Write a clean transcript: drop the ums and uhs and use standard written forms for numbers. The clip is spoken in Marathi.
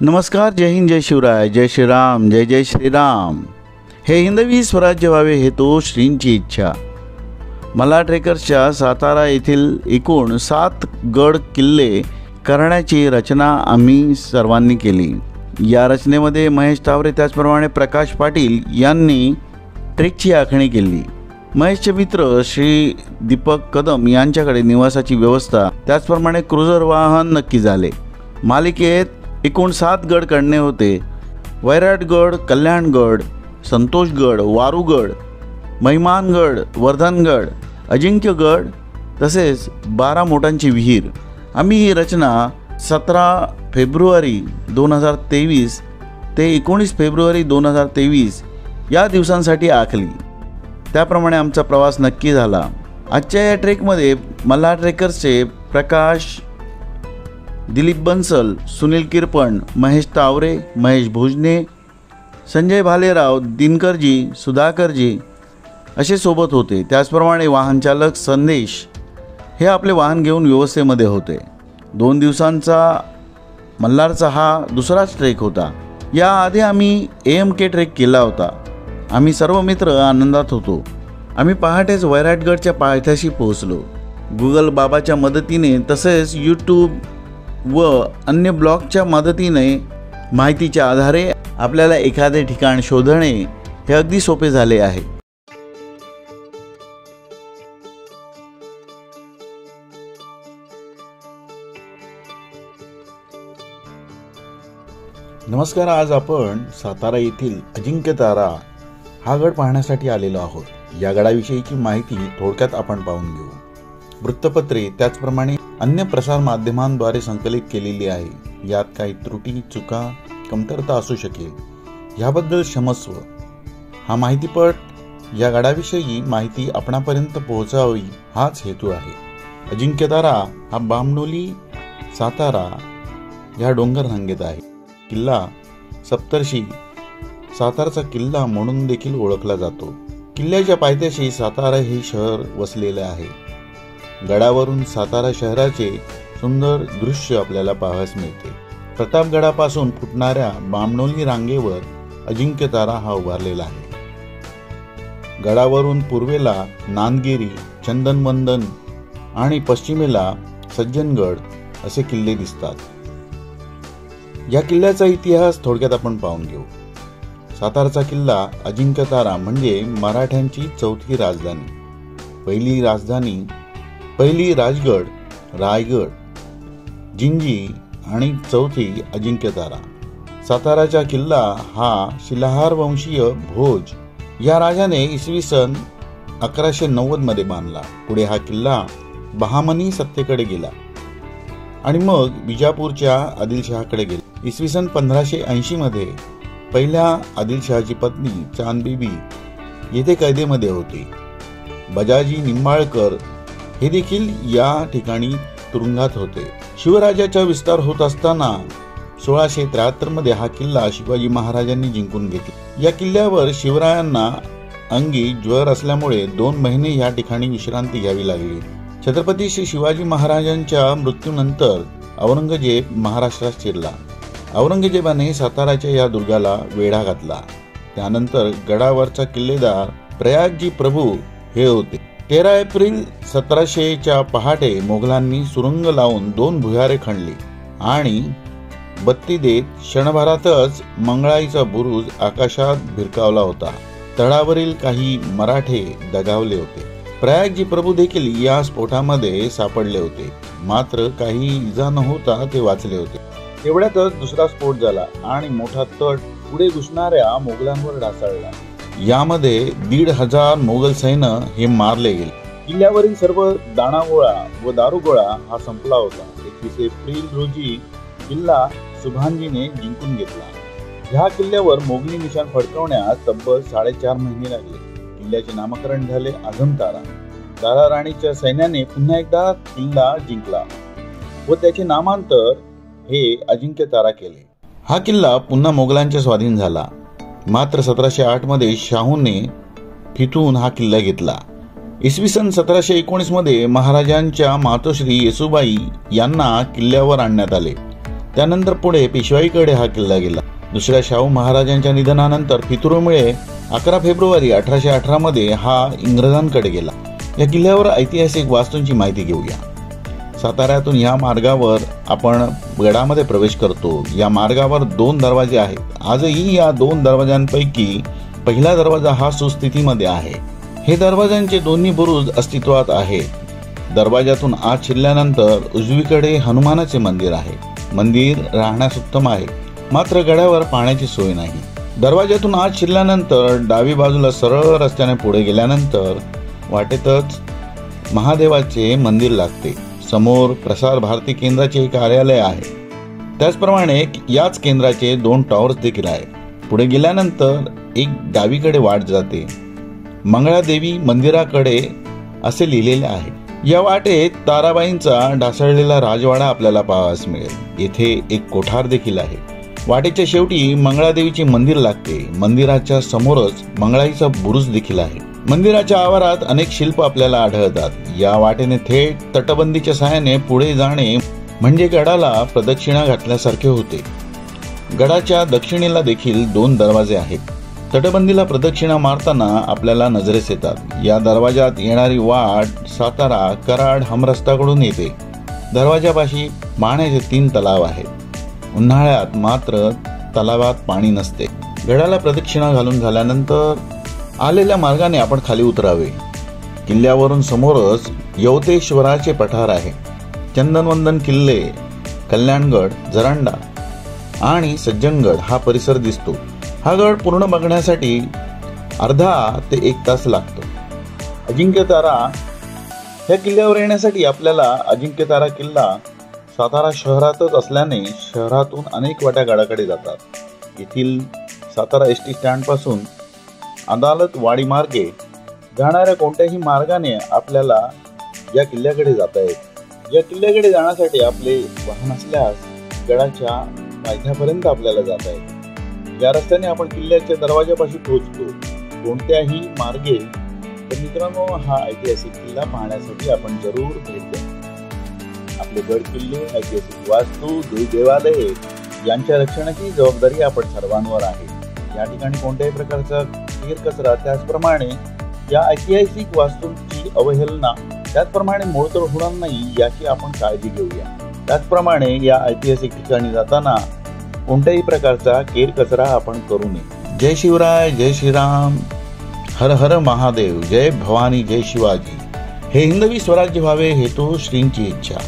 नमस्कार, जय हिंद, जय शिवराय, जय श्रीराम, जय जय श्रीराम. हे हिंदवी स्वराज्य व्हावे हेतू श्रींची इच्छा. मल्हार ट्रेकर्सच्या सातारा येथील एकूण 7 गड किल्ले करण्याची रचना आम्ही सर्वांनी केली. या रचनेमध्ये महेश तावरे त्याचप्रमाणे प्रकाश पाटील यांनी ट्रेकची आखणी केली. महेशचे मित्र श्री दीपक कदम यांच्याकडे निवासाची व्यवस्था, त्याचप्रमाणे क्रुझर वाहन नक्की झाले. मालिकेत एकूण 7 गड काढणे होते. वैराटगड, कल्याणगड, संतोषगड, वारूगड, महिमानगड, वर्धनगड, अजिंक्यगड तसेच 12 मोटांची विहीर. आम्ही ही रचना 17 फेब्रुवारी 2023 ते 19 फेब्रुवारी 2023 या दिवसांसाठी आखली. त्याप्रमाणे आमचा प्रवास नक्की झाला. आजच्या या ट्रेकमध्ये मल्हार ट्रेकर्सचे प्रकाश, दिलीप बन्सल, सुनील किरपण, महेश तावरे, महेश भोजने, संजय भालेराव, दिनकरजी, सुधाकरजी असे सोबत होते. त्याचप्रमाणे वाहनचालक संदेश हे आपले वाहन घेऊन व्यवस्थेमध्ये होते. 2 दिवसांचा मल्हारचा हा दुसराच ट्रेक होता. याआधी आम्ही AMK ट्रेक केला होता. आम्ही सर्व मित्र आनंदात होतो. आम्ही पहाटेच वैराटगडच्या पायथ्याशी पोहोचलो. गुगल बाबाच्या मदतीने तसेच यूट्यूब व अन्य ब्लॉगच्या मदतीने माहितीच्या आधारे आपल्याला एखादे ठिकाण शोधणे हे अगदी सोपे झाले आहे. नमस्कार, आज आपण सातारा येथील अजिंक्यतारा हा गड पाहण्यासाठी आलेलो आहोत. या गडाविषयीची माहिती थोडक्यात आपण पाहून घेऊ. वृत्तपत्रे त्याचप्रमाणे अन्य प्रसार माध्यमांद्वारे संकलित केलेली आहे. यात काही त्रुटी, चुका, कमतरता असू शकेल, याबद्दल क्षमस्व. हा माहितीपट या गडाविषयी माहिती आपणापर्यंत पोहोचावी हाच हेतू आहे. अजिंक्यतारा हा बामणोली, सातारा या डोंगर रांगेत आहे. किल्ला सप्तर्षी सातारचा किल्ला म्हणून देखील ओळखला जातो. किल्ल्याच्या पायथ्याशी सातारा हे शहर वसलेले आहे. गडावरून सातारा शहराचे सुंदर दृश्य आपल्याला पाहावयास मिळते. प्रतापगडापासून फुटणाऱ्या बामणोली रांगेवर अजिंक्यतारा हा उभारलेला आहे. गडावरून पूर्वेला नांदगिरी, चंदनवंदन आणि पश्चिमेला सज्जनगड असे किल्ले दिसतात. या किल्ल्याचा इतिहास थोडक्यात आपण पाहून घेऊ. सातारचा किल्ला अजिंक्यतारा म्हणजे मराठ्यांची 4थी राजधानी. पहिली राजगड, रायगड, जिंजी आणि 4थी अजिंक्यतारा. साताराचा किल्ला हा शिलाहार वंशीय भोज या राजाने इसवी सन 1190 मध्ये बांधला. पुढे हा किल्ला बहामनी सत्तेकडे गेला आणि मग विजापूरच्या आदिलशहाकडे गेला. इसवी सन 1580 मध्ये पहिल्या आदिलशहाची पत्नी चांदबीबी येथे कैदेमध्ये होती. बजाजी निंबाळकर हे देखील या ठिकाणी तुरुंगात होते. शिवराज्याचा विस्तार होत असताना 1673 मध्ये हा किल्ला शिवाजी महाराजांनी जिंकून घेतला. या किल्ल्यावर शिवरायांना अंगी ज्वर असल्यामुळे 2 महिने या ठिकाणी विश्रांती घ्यावी लागली. छत्रपती श्री शिवाजी महाराजांच्या मृत्यूनंतर औरंगजेब महाराष्ट्रात शिरला. औरंगजेबाने साताराच्या या दुर्गाला वेढा घातला. त्यानंतर गडावरचा किल्लेदार प्रयागजी प्रभू हे होते. 13 एप्रिल 1700 पहाटे मोगलांनी सुरुंग लावून 2 भुयारे खणली आणि बत्ती देत क्षणभरातच मंगळाईचा बुरुज आकाशात भिरकावला होता. तळावरील काही मराठे दगावले होते. प्रयागजी प्रभू देखील या स्फोटामध्ये सापडले होते, मात्र काही इजा न होता ते वाचले होते. तेवढ्यातच दुसरा स्फोट झाला आणि मोठा तट पुढे घुसणाऱ्या मोगलांवर ढासळला. यामध्ये 1,500 मोगल सैन्य हे मारले गेले. किल्ल्यावरील सर्व दाणागोळा व दारुगोळा हा संपला होता. 21 एप्रिल रोजी किल्ला सुभानजीने जिंकून घेतला. ह्या किल्ल्यावर मोगली निशाण फडकवण्यास तब्बल 4.5 महिने लागले. किल्ल्याचे नामकरण झाले आझमतारा. तारा राणीच्या सैन्याने पुन्हा एकदा किल्ला जिंकला व त्याचे नामांतर हे अजिंक्यतारा केले. हा किल्ला पुन्हा मोगलांच्या स्वाधीन झाला. मात्र 1708 मध्ये शाहूने फितून हा किल्ला घेतला. इसवी सन 1719 मध्ये महाराजांच्या मातोश्री येसुबाई यांना किल्ल्यावर आणण्यात आले. त्यानंतर पुढे पेशवाईकडे हा किल्ला गेला. दुसऱ्या शाहू महाराजांच्या निधनानंतर फितुरीमुळे 11 फेब्रुवारी 1818 मध्ये हा इंग्रजांकडे गेला. या किल्ल्यावर ऐतिहासिक वास्तूंची माहिती घेऊया. साताऱ्यातून या मार्गावर आपण गडामध्ये प्रवेश करतो. या मार्गावर 2 दरवाजे आहेत. आजही या 2 दरवाजांपैकी पहिला दरवाजा हा सुस्थितीमध्ये आहे. हे दरवाजांचे दोन्ही बुरुज अस्तित्वात आहेत. दरवाजातून आत शिरल्यानंतर उजवीकडे हनुमानाचे मंदिर आहे. मंदिर राहण्यास उत्तम आहे, मात्र गडावर पाण्याची सोय नाही. दरवाजातून आत शिरल्यानंतर डावी बाजूला सरळ रस्त्याने पुढे गेल्यानंतर वाटेतच महादेवाचे मंदिर लागते. समोर प्रसार भारती केंद्राचे कार्यालय आहे. त्याचप्रमाणे याच केंद्राचे 2 टॉवर्स देखील आहे. पुढे गेल्यानंतर एक डावीकडे वाट जाते. मंगळादेवी मंदिराकडे असे लिहिलेले आहे. या वाटेत ताराबाईंचा ढासळलेला राजवाडा आपल्याला पाहावयास मिळेल. येथे एक कोठार देखील आहे. वाटेच्या शेवटी मंगळादेवीचे मंदिर लागते. मंदिराच्या समोरच मंगळाईचा बुरुज देखील आहे. मंदिराच्या आवारात अनेक शिल्प आपल्याला आढळतात. या वाटेने थेट तटबंदीच्या सहाय्याने पुढे जाणे म्हणजे गडाला प्रदक्षिणा घातल्यासारखे होते. गडाच्या दक्षिणेला देखील 2 दरवाजे आहेत. तटबंदीला प्रदक्षिणा मारताना आपल्याला नजरेस येतात. या दरवाजात येणारी वाट सातारा, कराड हमरस्ताकडून येते. दरवाजापाशी पाण्याचे 3 तलाव आहेत. उन्हाळ्यात मात्र तलावात पाणी नसते. गडाला प्रदक्षिणा घालून झाल्यानंतर आलेल्या मार्गाने आपण खाली उतरावे. किल्ल्यावरून समोरच यवतेश्वराचे पठार आहे. चंदनवंदन किल्ले, कल्याणगड, जरांडा आणि सज्जनगड हा परिसर दिसतो. हा गड पूर्ण बघण्यासाठी अर्धा ते 1 तास लागतो. अजिंक्यतारा या किल्ल्यावर येण्यासाठी आपल्याला अजिंक्यतारा किल्ला सातारा शहरातच असल्याने शहरातून अनेक वाट्या गडाकडे जातात. येथील सातारा एसटी स्टँड पासून अदालत वाडी मार्गे जाणाऱ्या कोणत्याही मार्गाने आपल्याला या किल्ल्याकडे जाता येते. या किल्ल्याकडे जाण्यासाठी आपले वाहन असल्यास गडाच्या पायथ्यापर्यंत आपल्याला जाता येते. या रस्त्याने आपण किल्ल्याच्या दरवाजापाशी पोहोचतो. कोणत्याही मार्गे तर मित्रांनो, हा ऐतिहासिक किल्ला पाहण्यासाठी आपण जरूर भेट द्या. आपले गड किल्ले, ऐतिहासिक वास्तू, देवालये यांच्या रक्षणाची जबाबदारी आपण सर्वांवर आहे. या ठिकाणी कोणत्याही प्रकारचा कचरा, त्याचप्रमाणे या ऐतिहासिक वास्तूंची अवहेलना, त्याचप्रमाणे मोडतोड होणार नाही याची आपण काळजी घेऊया. त्याचप्रमाणे या ऐतिहासिक ठिकाणी जाताना कोणत्याही प्रकारचा कचरा आपण करू नये. जय शिवराय, जय श्रीराम, हर हर महादेव, जय भवानी, जय शिवाजी. हे हिंदवी स्वराज्य व्हावे हेतू श्रींची इच्छा.